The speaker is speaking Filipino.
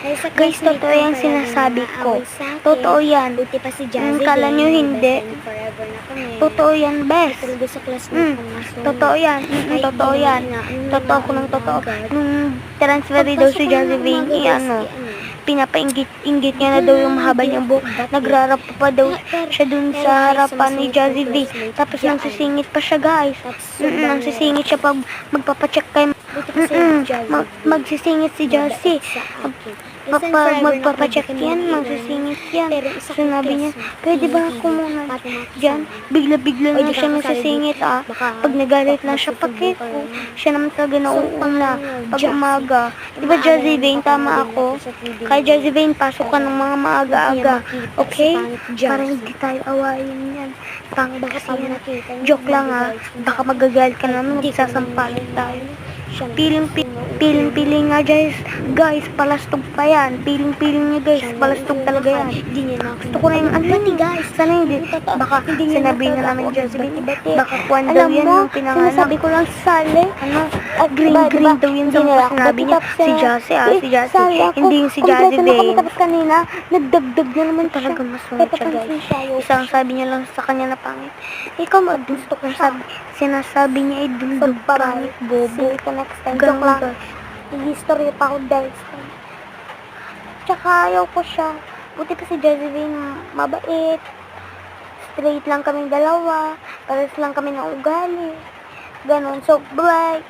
Guys, totoo yan sinasabi ko. Totoo yan. Buti pa si Jazzy. Kala nyo hindi. Forever na kami. Totoo yan, bes. Talaga sa classmate ko maso. Totoo yan. Totoo yan. Totoo ko ng totoo. Nung transfer daw si Jazzy Vane, pinapainggit niya na daw yung mahaba niyang buhok. Nagrarap pa daw siya dun sa harapan ni Jazzy Vane. Tapos nagsisingit pa siya, guys. Nagsisingit siya pag magpapacheck kay magsisingit si Jazzy. Magpapacheck yan, magsisingit yan. Sinabi niya, pwede ba ako muna dyan? Bigla-bigla na siya magsisingit, Pag nagalit na siya, pakiko. Siya naman talaga nauuna pag umaga. Diba Jazzy Vane, tama ako? Kaya Jazzy Vane, pasok ka ng mga maaga-aga. Okay? Para hindi tayo awayin yan. Pangit kasi yan. Joke lang, baka magagalit ka naman, magsasampalit tayo. Piling-piling nga, guys, palastog pa yan. Piling-piling niya, guys, palastog talaga yan. Gusto ko na yung guys. Sana hindi, baka sinabi na namin Jazzy Vane, baka kuwan daw yan yung pinanganak. Sinasabi ko lang sa Sally, green daw yun daw sinabi niya. Si Jazzy, si Jazzy, hindi yung si Jazzy Vane. Tapos kanina, nagdagdag na naman talaga masungit siya, guys. Isang sabi niya lang sa kanya na pangit. Ikaw gusto ko sinasabi niya ay dundog pangit, bobo. Next time, joke lang. I-history pa ako guys. Tsaka ayaw ko siya. Buti pa si Jazzy Vane, mabait. Straight lang kami dalawa. Pares lang kami ng ugali. Ganon. So, bye.